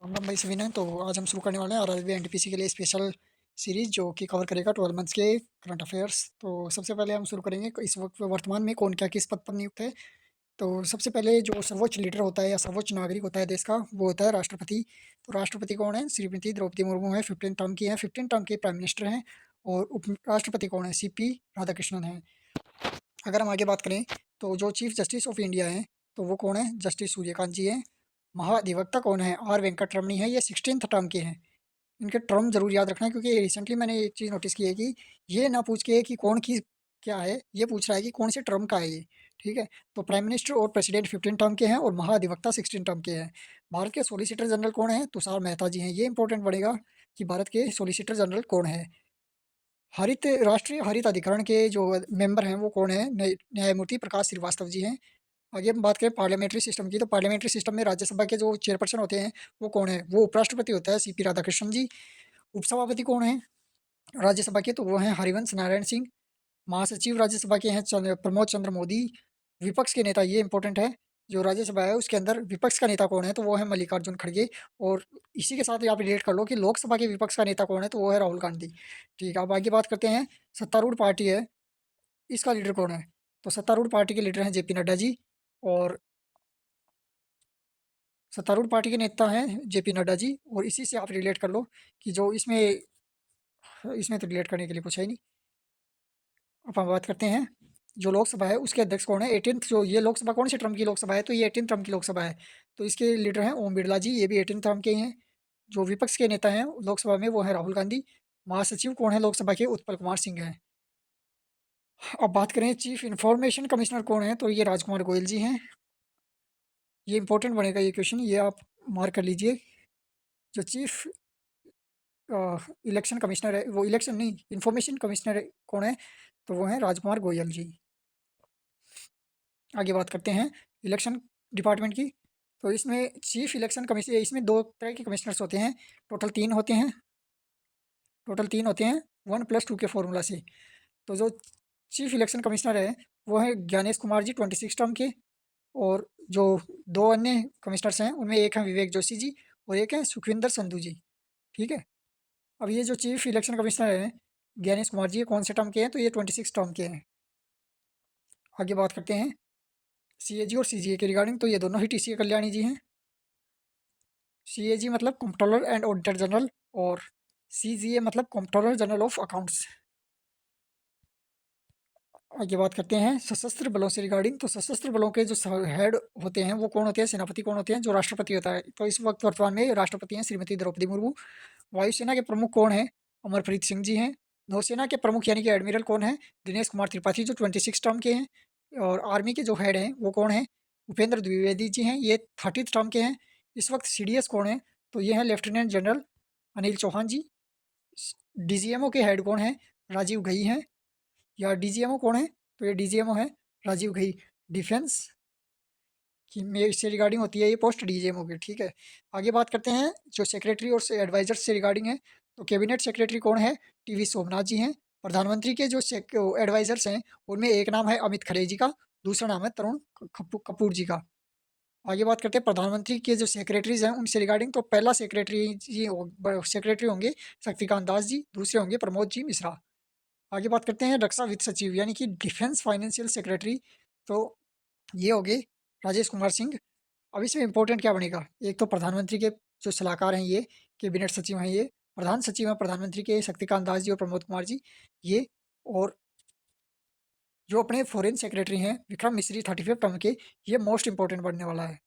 राम राम भाई सभी ने तो आज हम शुरू करने वाले हैं आरआरबी एनटीपीसी के लिए स्पेशल सीरीज जो कि कवर करेगा 12 मंथ्स के करंट अफेयर्स। तो सबसे पहले हम शुरू करेंगे इस वक्त वर्तमान में कौन क्या किस पद पर नियुक्त है। तो सबसे पहले जो सर्वोच्च लीडर होता है या सर्वोच्च नागरिक होता है देश का, वो होता है राष्ट्रपति। तो राष्ट्रपति कौन है? श्रीमती द्रौपदी मुर्मू है, 15 टर्म की है, 15 टर्म के प्राइम मिनिस्टर हैं। और उप राष्ट्रपति कौन है? सीपी राधाकृष्णन है। अगर हम आगे बात करें तो जो चीफ जस्टिस ऑफ इंडिया है तो वो कौन है? जस्टिस सूर्यकांत जी है। महाधिवक्ता कौन है? आर वेंकट रमणी है, ये 16th टर्म के हैं। इनके टर्म जरूर याद रखना है, क्योंकि रिसेंटली मैंने एक चीज़ नोटिस की है कि ये ना पूछ के कि कौन की क्या है, ये पूछ रहा है कि कौन से टर्म का है ये। ठीक है। तो प्राइम मिनिस्टर और प्रेसिडेंट 15 टर्म के हैं और महाधिवक्ता 16 टर्म के हैं। भारत के सॉलिसिटर जनरल कौन है? तुषार मेहता जी हैं। ये इंपॉर्टेंट पड़ेगा कि भारत के सॉलिसिटर जनरल कौन है। हरित राष्ट्रीय हरित अधिकरण के जो मेंबर हैं वो कौन है? न्यायमूर्ति प्रकाश श्रीवास्तव जी हैं। आगे हम बात करें पार्लियामेंट्री सिस्टम की, तो पार्लियामेंट्री सिस्टम में राज्यसभा के जो चेयरपर्सन होते हैं वो कौन है? वो उपराष्ट्रपति होता है, सीपी राधाकृष्णन जी। उपसभापति कौन है राज्यसभा के? तो वो हैं हरिवंश नारायण सिंह। महासचिव राज्यसभा के हैं प्रमोद चंद्र मोदी। विपक्ष के नेता, ये इंपॉर्टेंट है, जो राज्यसभा है उसके अंदर विपक्ष का नेता कौन है? तो वो है मल्लिकार्जुन खड़गे। और इसी के साथ आप रिलेट कर लो कि लोकसभा के विपक्ष का नेता कौन है? तो वो है राहुल गांधी। ठीक है, अब आगे बात करते हैं। सत्तारूढ़ पार्टी है, इसका लीडर कौन है? तो सत्तारूढ़ पार्टी के लीडर हैं जेपी नड्डा जी। और सत्तारूढ़ पार्टी के नेता हैं जेपी नड्डा जी। और इसी से आप रिलेट कर लो कि जो इसमें इसमें तो रिलेट करने के लिए कुछ है ही नहीं। अब हम बात करते हैं जो लोकसभा है उसके अध्यक्ष कौन है? 18th, जो ये लोकसभा कौन से टर्म की लोकसभा है? तो ये 18 टर्म की लोकसभा है। तो इसके लीडर हैं ओम बिरला जी, ये भी 18 टर्म के ही हैं। जो विपक्ष के नेता हैं लोकसभा में वो है राहुल गांधी। महासचिव कौन है लोकसभा के? उत्पल कुमार सिंह हैं। अब बात करें चीफ इंफॉर्मेशन कमिश्नर कौन है? तो ये राजकुमार गोयल जी हैं। ये इंपॉर्टेंट बनेगा ये क्वेश्चन, ये आप मार्क कर लीजिए। जो चीफ इलेक्शन कमिश्नर है, वो इलेक्शन नहीं, इंफॉर्मेशन कमिश्नर कौन है? तो वो है राजकुमार गोयल जी। आगे बात करते हैं इलेक्शन डिपार्टमेंट की। तो इसमें चीफ इलेक्शन कमिश्नर, इसमें दो तरह के कमिश्नर्स होते हैं। टोटल तीन होते हैं। टोटल तीन होते हैं 1+2 के फॉर्मूला से। तो जो चीफ इलेक्शन कमिश्नर है वो है ज्ञानेश कुमार जी, 26 टर्म के। और जो दो अन्य कमिश्नर्स हैं उनमें एक है विवेक जोशी जी और एक है सुखविंदर संधू जी। ठीक है। अब ये जो चीफ इलेक्शन कमिश्नर हैं ज्ञानेश कुमार जी, ये कौन से टर्म के हैं? तो ये 26 टर्म के हैं। आगे बात करते हैं सीएजी और सीजीए के रिगार्डिंग। तो ये दोनों ही टीसी कल्याणी जी हैं। सीएजी मतलब कंट्रोलर एंड ऑडिटर जनरल, और सीजीए मतलब कंट्रोलर जनरल ऑफ अकाउंट्स। आगे बात करते हैं सशस्त्र बलों से रिगार्डिंग। तो सशस्त्र बलों के जो हेड होते हैं वो कौन होते हैं? सेनापति कौन होते हैं? जो राष्ट्रपति होता है। तो इस वक्त वर्तमान में राष्ट्रपति हैं श्रीमती द्रौपदी मुर्मू। वायुसेना के प्रमुख कौन है? अमरप्रीत सिंह जी हैं। नौसेना के प्रमुख यानी कि एडमिरल कौन है? दिनेश कुमार त्रिपाठी, जो 26 टर्म के हैं। और आर्मी के जो हेड हैं वो कौन है? उपेंद्र द्विवेदी जी हैं, ये 30th टर्म के हैं। इस वक्त सीडीएस कौन है? तो ये है लेफ्टिनेंट जनरल अनिल चौहान जी। डीजीएमओ के हेड कौन है? राजीव घई हैं। या डीजीएमओ कौन है? तो ये डीजीएमओ है राजीव घई। डिफेंस की में इससे रिगार्डिंग होती है ये पोस्ट डीजीएमओ की। ठीक है। आगे बात करते हैं जो सेक्रेटरी और से एडवाइजर्स से रिगार्डिंग है। तो कैबिनेट सेक्रेटरी कौन है? टीवी सोमनाथ जी हैं। प्रधानमंत्री के जो एडवाइजर्स हैं उनमें एक नाम है अमित खरे जी का, दूसरा नाम है तरुण कपूर जी का। आगे बात करते हैं प्रधानमंत्री के जो सेक्रेटरीज हैं उनसे रिगार्डिंग। तो पहला सेक्रेटरी होंगे शक्तिकांत दास जी, दूसरे होंगे प्रमोद जी मिश्रा। आगे बात करते हैं रक्षा वित्त सचिव यानी कि डिफेंस फाइनेंशियल सेक्रेटरी। तो ये हो गए राजेश कुमार सिंह। अब इसमें इंपॉर्टेंट क्या बनेगा? एक तो प्रधानमंत्री के जो सलाहकार हैं ये कैबिनेट सचिव हैं, ये प्रधान सचिव हैं प्रधानमंत्री के शक्तिकांत दास जी और प्रमोद कुमार जी, ये। और जो अपने फॉरेन सेक्रेटरी हैं विक्रम मिश्री 35 टर्म के, ये मोस्ट इंपॉर्टेंट बनने वाला है।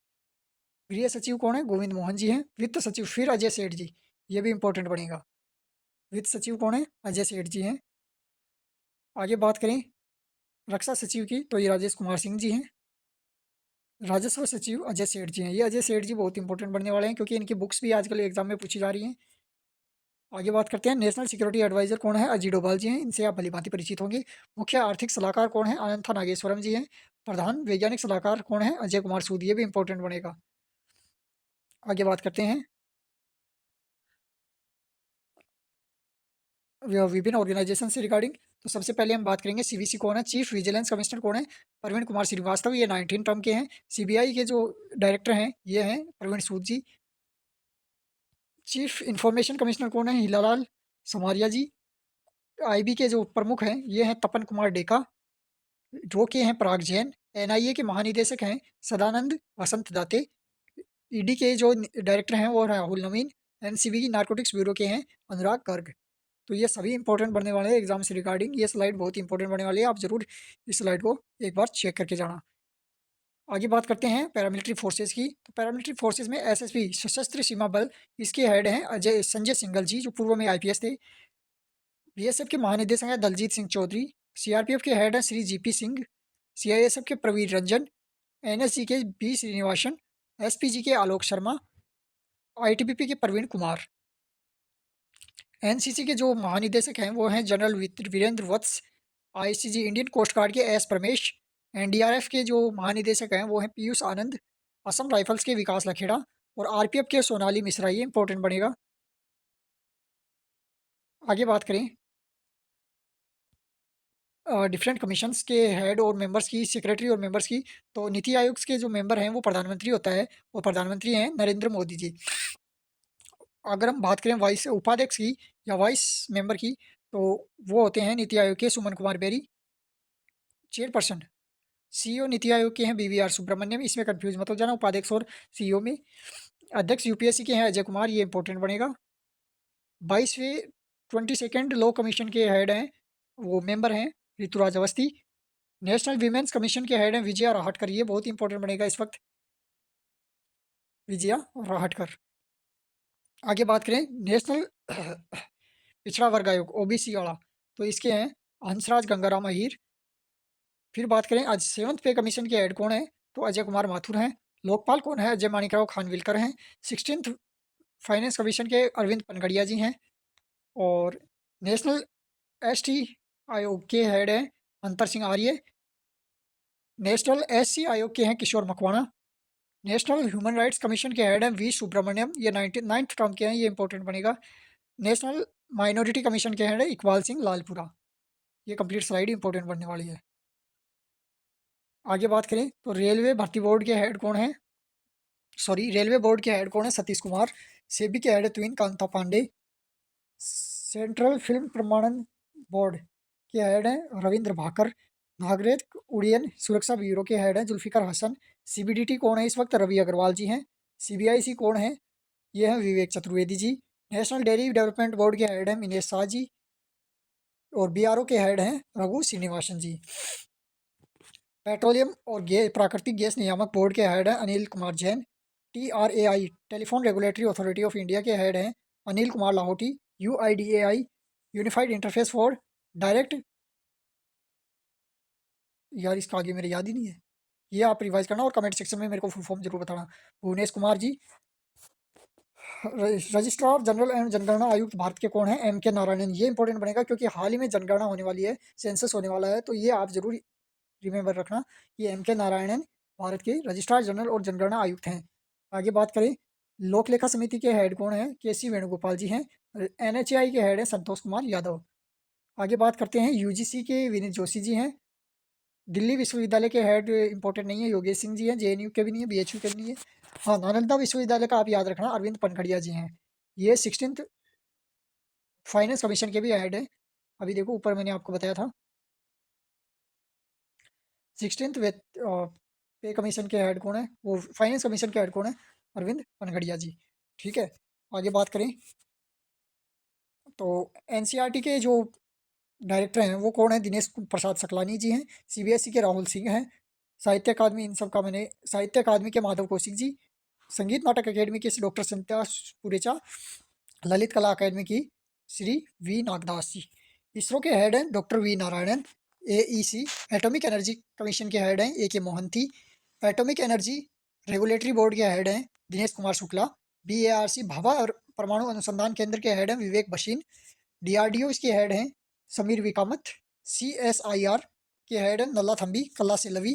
गृह सचिव कौन है? गोविंद मोहन जी हैं। वित्त सचिव फिर अजय सेठ जी, ये भी इंपॉर्टेंट बनेगा। वित्त सचिव कौन है? अजय सेठ जी हैं। आगे बात करें रक्षा सचिव की, तो ये राजेश कुमार सिंह जी हैं। राजस्व सचिव अजय सेठ जी हैं। ये अजय सेठ जी बहुत इंपॉर्टेंट बनने वाले हैं, क्योंकि इनकी बुक्स भी आजकल एग्जाम में पूछी जा रही हैं। आगे बात करते हैं नेशनल सिक्योरिटी एडवाइजर कौन है? अजीत डोभाल जी हैं, इनसे आप भलीभांति परिचित होंगे। मुख्य आर्थिक सलाहकार कौन है? अनंथा नागेश्वरम जी हैं। प्रधान वैज्ञानिक सलाहकार कौन है? अजय कुमार सूद, ये भी इंपॉर्टेंट बनेगा। आगे बात करते हैं विभिन्न ऑर्गेनाइजेशन से रिगार्डिंग। तो सबसे पहले हम बात करेंगे सीवीसी कौन है? चीफ विजिलेंस कमिश्नर कौन है? प्रवीण कुमार श्रीवास्तव, ये 19 टर्म के हैं। सीबीआई के जो डायरेक्टर हैं ये हैं प्रवीण सूद जी। चीफ इंफॉर्मेशन कमिश्नर कौन है? हीरालाल समारिया जी। आईबी के जो प्रमुख हैं ये हैं तपन कुमार डेका, जो कि हैं पराग जैन। एनआईए के महानिदेशक हैं सदानंद वसंत दाते। ईडी के जो डायरेक्टर हैं वो राहुल नवीन। एनसीबी की नारकोटिक्स ब्यूरो के हैं अनुराग गर्ग। तो ये सभी इंपॉर्टेंट बनने वाले हैं एग्जाम से रिगार्डिंग। ये स्लाइड बहुत इंपॉर्टेंट बनने वाली है, आप जरूर इस स्लाइड को एक बार चेक करके जाना। आगे बात करते हैं पैरामिलिट्री फोर्सेस की। तो पैरामिलिट्री फोर्सेस में एसएसबी सशस्त्र सीमा बल, इसके हेड हैं अजय संजय सिंघल जी, जो पूर्व में आईपीएस थे। बीएसएफ के महानिदेशक हैं दलजीत सिंह चौधरी। सीआरपीएफ के हेड हैं श्री जीपी सिंह। सीआईएसएफ के प्रवीर रंजन। एनएसजी के बी श्रीनिवासन। एसपीजी के आलोक शर्मा। आईटीबीपी के प्रवीण कुमार। एनसीसी के जो महानिदेशक हैं वो हैं जनरल वीरेंद्र वत्स। आईसीजी इंडियन कोस्ट गार्ड के एस प्रमेश। एनडीआरएफ के जो महानिदेशक हैं वो हैं पीयूष आनंद। असम राइफल्स के विकास लखेड़ा। और आरपीएफ के सोनाली मिश्रा, ये इंपॉर्टेंट बनेगा। आगे बात करें डिफरेंट कमीशंस के हेड और मेंबर्स की, सेक्रेटरी और मेंबर्स की। तो नीति आयोग के जो मेंबर हैं वो प्रधानमंत्री होता है, और प्रधानमंत्री हैं नरेंद्र मोदी जी। अगर हम बात करें वाइस उपाध्यक्ष की या वाइस मेंबर की, तो वो होते हैं नीति आयोग के Suman Kumar berry. Chairperson CEO NITI Aayog के हैं बीवीआर सुब्रमण्यम, इसमें कंफ्यूज मत हो जाना उपाध्यक्ष और सीईओ में। अध्यक्ष यूपीएससी के हैं अजय कुमार, ये इंपॉर्टेंट बनेगा। 22वें 22nd लॉ कमीशन के हेड हैं, वो मेंबर हैं Rituraj Awasthi. National women's commission के हेड हैं विजया राहटकर, ये बहुत इंपॉर्टेंट बनेगा इस वक्त, विजया राहटकर। आगे बात करें नेशनल पिछड़ा वर्ग आयोग ओबीसी वाला, तो इसके हैं हंसराज गंगाराम अहीर। फिर बात करें आज 7th पे कमीशन के हेड कौन है, तो अजय कुमार माथुर हैं। लोकपाल कौन है? अजय माणिकराव खानविलकर हैं। 16th फाइनेंस कमीशन के अरविंद पनगड़िया जी हैं। और नेशनल एसटी आयोग के हेड हैं अंतर सिंह आर्य। नेशनल एससी आयोग के हैं Kishore Makwana. National human rights commission के हेड हैं वी सुब्रमण्यम, ये 99th टर्म के हैं, ये इंपॉर्टेंट बनेगा। नेशनल माइनॉरिटी कमीशन के हेड है इकबाल सिंह लालपुरा। ये कंप्लीट स्लाइड इंपॉर्टेंट बनने वाली है। आगे बात करें तो रेलवे भर्ती बोर्ड के हेड कौन है? रेलवे बोर्ड के हेड कौन है? सतीश कुमार। सेबी के हेड है ट्विन कांता पांडे। सेंट्रल फिल्म प्रमाणन बोर्ड के हेड हैं रविंद्र भाकर। नागरिक उड्डयन सुरक्षा ब्यूरो के हेड हैं जुल्फिकार हसन। सीबीडीटी कौन है इस वक्त? रवि अग्रवाल जी हैं। सीबीआईसी कौन है? ये हैं विवेक Chaturvedi ji. National dairy development board के हेड हैं मिनेश शाह जी। और बीआरओ के हेड हैं रघु श्रीनिवासन जी। पेट्रोलियम और प्राकृतिक गैस नियामक बोर्ड के हेड हैं Anil Kumar Jain. TRAI telephone regulatory authority of India के हेड हैं Anil Kumar Lahoti. UIDAI unified interface for direct, यार इसका आगे मेरे याद ही नहीं है, ये आप रिवाइज करना और कमेंट सेक्शन में मेरे को फुल फॉर्म जरूर बताना। Bhuvnesh Kumar ji. Registrar general and जनगणना आयुक्त भारत के कौन है? एम के नारायणन, ये इंपॉर्टेंट बनेगा क्योंकि हाल ही में जनगणना होने वाली है, सेंसस होने वाला है, तो ये आप जरूर रिमेंबर रखना। ये एम के नारायणन भारत के रजिस्ट्रार जनरल और जनगणना आयुक्त हैं। आगे बात करें लोक लेखा समिति के हेड कौन है? के सी वेणुगोपाल जी हैं। एनएचएआई के हेड हैं संतोष कुमार यादव। आगे बात करते हैं यूजीसी के विनीत जोशी जी हैं। दिल्ली विश्वविद्यालय के हेड इंपॉर्टेंट नहीं है, योगेश सिंह जी हैं। जेएनयू के भी नहीं है, बीएचयू के भी नहीं है। हाँ, नालंदा विश्वविद्यालय का आप याद रखना, अरविंद पनखड़िया जी हैं। ये 16th फाइनेंस कमीशन के भी हेड है। अभी देखो ऊपर मैंने आपको बताया था 16th पे कमीशन के हेड कौन है, वो फाइनेंस कमीशन के हेड कौन है? अरविंद पनगड़िया जी। ठीक है, आगे बात करें तो एनसीईआरटी के जो डायरेक्टर हैं वो कौन है? दिनेश प्रसाद सकलानी जी हैं। सीबीएसई के राहुल सिंह हैं। साहित्य अकादमी, इन सब का मैंने, साहित्य अकादमी के माधव कौशिक जी। संगीत नाटक अकेडमी के डॉक्टर संत्या पुरेचा। ललित कला अकादमी की श्री वी नागदास जी। इसरो के हेड हैं doctor V Narayanan. AEC atomic energy commission के हेड हैं ए के Mohanty. Atomic energy regulatory board के हेड हैं दिनेश कुमार शुक्ला। बीएआरसी भाभा और परमाणु अनुसंधान केंद्र के हेड हैं विवेक बशीन। डीआरडीओ इसके हेड हैं समीर विकामत। सीएसआईआर के हेड हैं नल्ला थम्बी कल्ला सेलवी।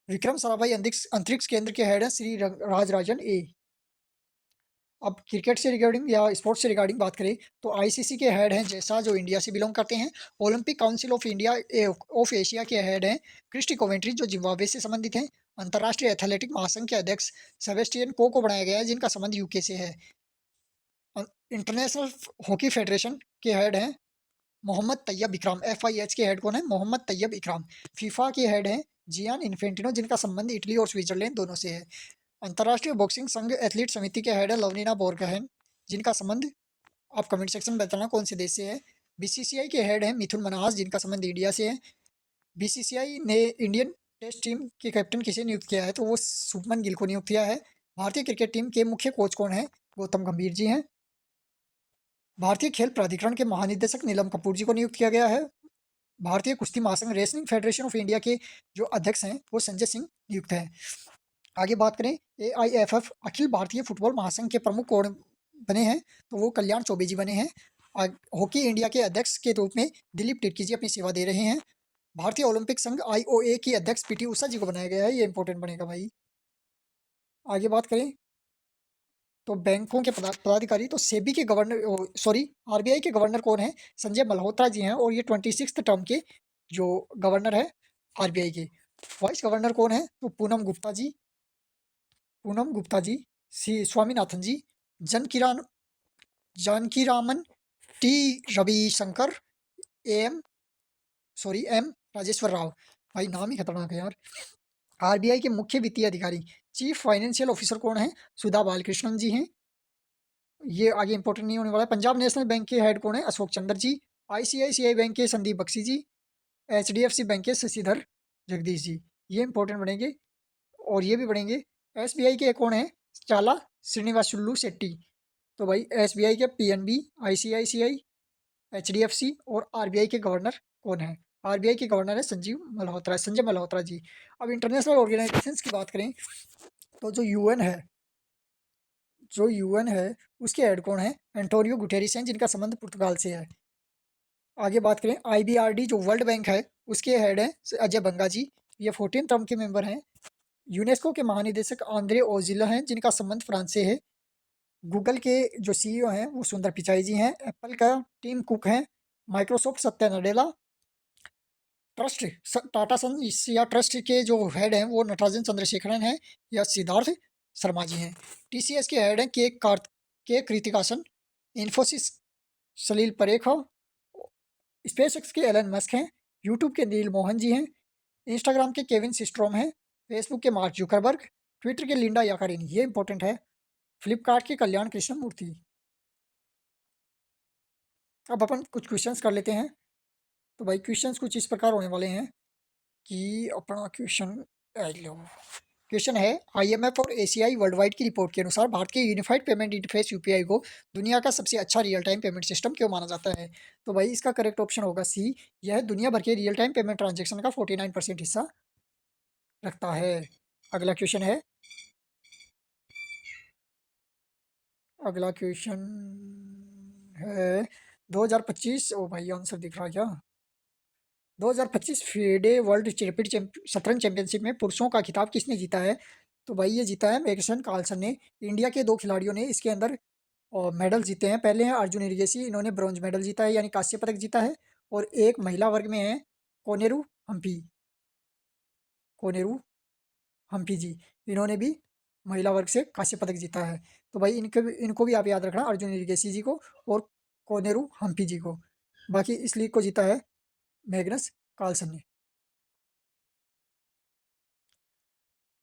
विक्रम साराभाई अंतरिक्ष अंतरिक्ष केंद्र के हेड हैं श्री राजराजन ए। अब क्रिकेट से रिगार्डिंग या स्पोर्ट्स से रिगार्डिंग बात करें तो आईसीसी के हेड हैं जैसा, जो इंडिया से बिलोंग करते हैं। Olympic council of India of Asia के हेड हैं क्रिस्टी कोवेंट्री, जो जिम्बाब्वे से संबंधित हैं। अंतर्राष्ट्रीय एथलेटिक महासंघ के अध्यक्ष सेबेस्टियन को बनाया गया है, जिनका संबंध यूके से है। इंटरनेशनल हॉकी फेडरेशन के हेड हैं मोहम्मद तैयब इकराम। FIH के हेड कौन है? मोहम्मद तैयब इकराम। फीफा के हेड हैं जियान इन्फेंटिनो, जिनका संबंध इटली और स्विट्जरलैंड दोनों से है। अंतर्राष्ट्रीय बॉक्सिंग संघ एथलीट समिति के हेड है लवलीना बोरगोहेन, जिनका संबंध आप कमेंट सेक्शन में बताना कौन से देश से है। BCCI के हेड हैं मिथुन मनहास, जिनका संबंध इंडिया से है। BCCI ने इंडियन टेस्ट टीम के कैप्टन किसे नियुक्त किया है? तो वो शुभमन गिल को नियुक्त किया है। भारतीय क्रिकेट टीम के मुख्य कोच कौन है? गौतम गंभीर जी हैं। भारतीय खेल प्राधिकरण के महानिदेशक नीलम कपूर जी को नियुक्त किया गया है। भारतीय कुश्ती महासंघ रेसलिंग फेडरेशन ऑफ इंडिया के जो अध्यक्ष हैं वो संजय सिंह नियुक्त हैं। आगे बात करें, AIFF अखिल भारतीय फुटबॉल महासंघ के प्रमुख कौन बने हैं? तो वो कल्याण चौबे जी बने हैं। हॉकी इंडिया के अध्यक्ष के रूप में दिलीप टिर्की जी अपनी सेवा दे रहे हैं। भारतीय ओलंपिक संघ IOA की अध्यक्ष PT उषा जी को बनाया गया है। ये इंपॉर्टेंट बनेगा भाई। आगे बात करें तो बैंकों के पदाधिकारी, तो सेबी के गवर्नर, सॉरी, RBI के गवर्नर कौन है? संजय मल्होत्रा जी हैं, और ये 26th टर्म के जो गवर्नर है RBI के। वाइस गवर्नर कौन है? तो Poonam Gupta ji, Swaminathan ji, Janakiraman Janakiraman, T Ravishankar, um sorry M Rajeshwar Rao. भाई नाम ही खतरनाक है यार। RBI के मुख्य वित्तीय अधिकारी, चीफ फाइनेंशियल ऑफिसर कौन है? सुधा बालकृष्णन जी हैं। ये आगे इंपॉर्टेंट नहीं होने वाला है। पंजाब नेशनल बैंक के हेड कौन है? अशोक चंद्र जी। ICICI बैंक के संदीप बख्शी जी। HDFC बैंक के शशिधर जगदीश जी। ये इंपॉर्टेंट बनेंगे। और ये भी बनेंगे। SBI के कौन है? चाला श्रीनिवासुलू शेट्टी। तो भाई SBI के PNB, ICICI, HDFC और RBI के गवर्नर कौन है? RBI के गवर्नर है संजय मल्होत्रा जी। अब इंटरनेशनल ऑर्गेनाइजेशंस की बात करें तो जो UN है उसके हेड कौन है? एंटोनियो गुटेरेस हैं, जिनका संबंध पुर्तगाल से है। आगे बात करें IBRD जो वर्ल्ड बैंक है उसके हेड हैं अजय बंगा जी। ये 14 टर्म के मेंबर हैं। यूनेस्को के महानिदेशक आंद्रे ओजिला हैं, जिनका संबंध फ्रांस से है। गूगल के जो CEO हैं वो सुंदर पिचाई जी हैं। एप्पल का टीम कुक हैं। माइक्रोसॉफ्ट सत्या नडेला। टाटा सन्स या ट्रस्ट के जो हेड हैं वो नटराजन चंद्रशेखरन हैं या सिद्धार्थ शर्मा जी हैं। TCS के हेड हैं के कृतिकासन। इन्फोसिस सलील परेख। स्पेसएक्स के एलन मस्क हैं। यूट्यूब के नील मोहन जी हैं। इंस्टाग्राम के केविन सिस्ट्रोम हैं। फेसबुक के मार्क जुकरबर्ग। ट्विटर के लिंडा याकारिन, ये इंपॉर्टेंट है। फ्लिपकार्ट के कल्याण कृष्ण मूर्ति। अब अपन कुछ क्वेश्चंस कर लेते हैं। तो भाई क्वेश्चंस कुछ इस प्रकार होने वाले हैं कि अपना क्वेश्चन है IMF और ACI वर्ल्ड वाइड की रिपोर्ट के अनुसार भारत के यूनिफाइड पेमेंट इंटरफेस UPI को दुनिया का सबसे अच्छा रियल टाइम पेमेंट सिस्टम क्यों माना जाता है? तो भाई इसका करेक्ट ऑप्शन होगा C। यह दुनिया भर के रियल टाइम पेमेंट ट्रांजेक्शन का 49% हिस्सा रखता है। अगला क्वेश्चन है अगला क्वेश्चन है 2025। ओ भाई आंसर दिख रहा है क्या? 2025 फेडे वर्ल्ड रैपिड शतरंज चैंपियनशिप में पुरुषों का खिताब किसने जीता है? तो भाई ये जीता है मैग्नस कार्लसन ने। इंडिया के दो खिलाड़ियों ने इसके अंदर मेडल जीते हैं। पहले हैं अर्जुन एरिगेसी, इन्होंने ब्रॉन्ज मेडल जीता है यानी कांस्य पदक जीता है। और एक महिला वर्ग में है कोनेरू हम्पी। कोनेरू हम्पी जी, इन्होंने भी महिला वर्ग से कांस्य पदक जीता है। तो भाई इनको भी आप याद रखना, अर्जुन एरिगेसी जी को और कोनेरू हम्पी जी को। बाकी इस लीग को जीता है मैग्नस कार्लसन ने।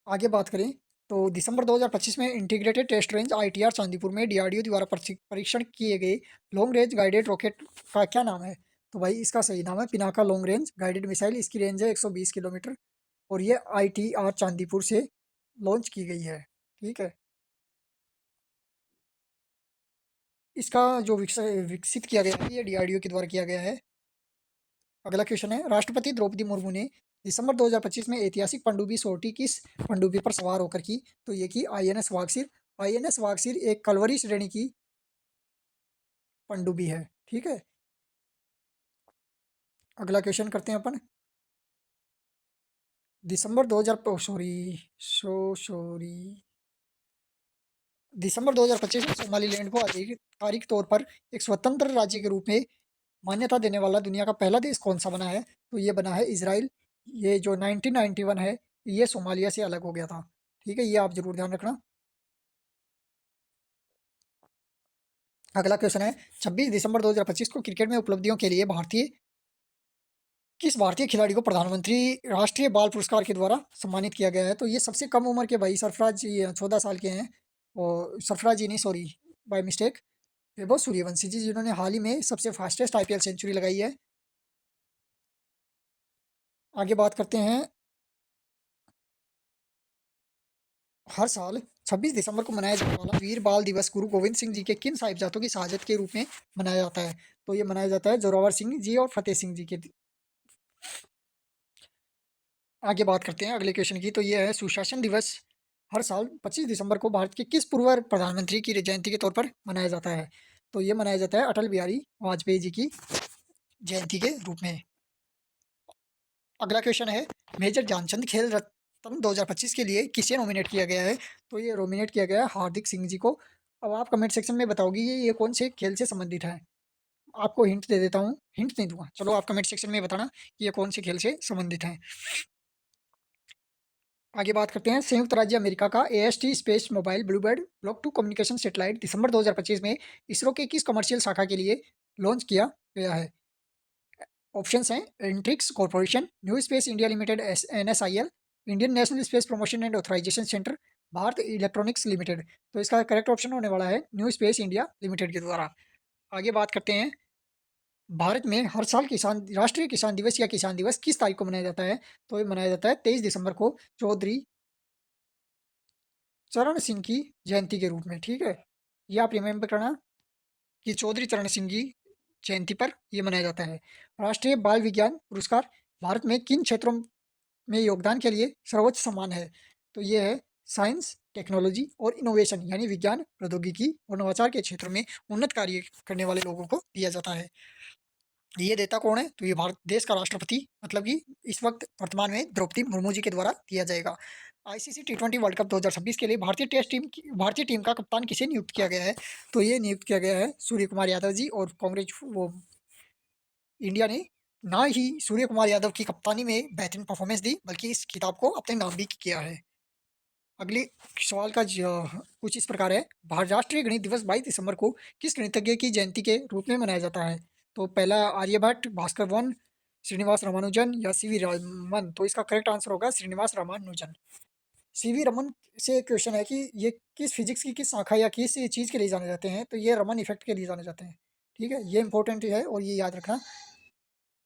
आगे बात करें तो दिसंबर 2025 में integrated test range ITR Chandipur में DRDO द्वारा परीक्षण किए गए लॉन्ग रेंज गाइडेड रॉकेट का क्या नाम है? तो भाई इसका सही नाम है Pinaka long range guided missile. इसकी रेंज है 120 किलोमीटर और ये ITR चांदीपुर से लॉन्च की गई है। ठीक है। इसका जो विकसित किया गया है ये DRDO के द्वारा किया गया है। अगला क्वेश्चन है राष्ट्रपति द्रौपदी मुर्मू ने दिसंबर 2025 में ऐतिहासिक पनडुब्बी सोर्टी किस पनडुब्बी पर सवार होकर की? तो ये की INS वागसीर। INS वागसीर एक कलवरी श्रेणी की पनडुब्बी है। ठीक है। अगला क्वेश्चन करते हैं अपन। दिसंबर 2000 सॉरी सो सॉरी दिसंबर 2025 में सोमालीलैंड को आधिकारिक तौर पर एक स्वतंत्र राज्य के रूप में मान्यता देने वाला दुनिया का पहला देश कौन सा बना है? तो ये बना है इसराइल। ये जो 1991 है ये सोमालिया से अलग हो गया था। ठीक है, ये आप जरूर ध्यान रखना। अगला क्वेश्चन है 26 दिसंबर 2025 को क्रिकेट में उपलब्धियों के लिए किस भारतीय खिलाड़ी को प्रधानमंत्री राष्ट्रीय बाल पुरस्कार के द्वारा सम्मानित किया गया है? तो ये सबसे कम उम्र के भाई सरफराज जी 14 साल के हैं। और सरफराज जी नहीं, sorry, by mistake, Vaibhav Suryavanshi जी, जिन्होंने हाल ही में सबसे फास्टेस्ट आईपीएल सेंचुरी लगाई है। आगे बात करते हैं, हर साल 26 दिसंबर को मनाया जाने वाला वीर बाल दिवस गुरु गोविंद सिंह जी के किन साहिबजादों की शहादत के रूप में मनाया जाता है? तो ये मनाया जाता है जोरावर सिंह जी और फतेह सिंह जी के। आगे बात करते हैं अगले क्वेश्चन की, तो ये है सुशासन दिवस हर साल 25 दिसंबर को भारत के किस पूर्व प्रधानमंत्री की जयंती के तौर पर मनाया जाता है? तो ये मनाया जाता है अटल बिहारी वाजपेयी जी की जयंती के रूप में। अगला क्वेश्चन है मेजर ध्यानचंद खेल रत्न 2025 के लिए किसे नॉमिनेट किया गया है? तो ये नॉमिनेट किया गया है हार्दिक सिंह जी को। अब आप कमेंट सेक्शन में बताओगी ये कौन से खेल से संबंधित है। आपको हिंट दे देता हूँ, हिंट नहीं दूंगा, चलो आप कमेंट सेक्शन में बताना कि ये कौन से खेल से संबंधित है। आगे बात करते हैं, संयुक्त राज्य अमेरिका का AST space mobile bluebird block 2 communication satellite दिसंबर 2025 में इसरो के किस कमर्शियल शाखा के लिए लॉन्च किया गया है? ऑप्शंस हैं Antrix corporation, New Space India Limited NSIL, Indian National Space Promotion and Authorisation Centre, Bharat Electronics Limited. तो इसका करेक्ट ऑप्शन होने वाला है न्यू स्पेस इंडिया लिमिटेड के द्वारा। आगे बात करते हैं, भारत में हर साल किसान राष्ट्रीय किसान दिवस या किसान दिवस किस तारीख को मनाया जाता है? तो ये मनाया जाता है 23 दिसंबर को, चौधरी चरण सिंह की जयंती के रूप में। ठीक है, ये आप रिमेम्बर करना कि चौधरी चरण सिंह की जयंती पर यह मनाया जाता है। राष्ट्रीय बाल विज्ञान पुरस्कार भारत में किन क्षेत्रों में योगदान के लिए सर्वोच्च सम्मान है? तो ये है साइंस टेक्नोलॉजी और इनोवेशन, यानी विज्ञान प्रौद्योगिकी और नवाचार के क्षेत्र में उन्नत कार्य करने वाले लोगों को दिया जाता है। ये देता कौन है? तो ये भारत देश का राष्ट्रपति, मतलब कि इस वक्त वर्तमान में द्रौपदी मुर्मू जी के द्वारा दिया जाएगा। आईसीसी टी20 वर्ल्ड कप 2026 के लिए भारतीय टीम का कप्तान किसे नियुक्त किया गया है? तो ये नियुक्त किया गया है सूर्य कुमार यादव जी। और कांग्रेस वो इंडिया ने ना ही सूर्य कुमार यादव की कप्तानी में बेहतरीन परफॉर्मेंस दी, बल्कि इस खिताब को अपने नाम भी किया है। अगले सवाल का कुछ इस प्रकार है, राष्ट्रीय गणित दिवस 22 दिसंबर को किस गणितज्ञ की जयंती के रूप में मनाया जाता है? तो पहला आर्यभट्ट, भास्कर वन, श्रीनिवास रामानुजन या सीवी रमन। तो इसका करेक्ट आंसर होगा श्रीनिवास रामानुजन। सीवी रमन से क्वेश्चन है कि ये किस फिजिक्स की किस शाखा या किस चीज़ के लिए जाने जाते हैं? तो ये रमन इफेक्ट के लिए जाने जाते हैं। ठीक है, ये इंपॉर्टेंट है और ये याद रखना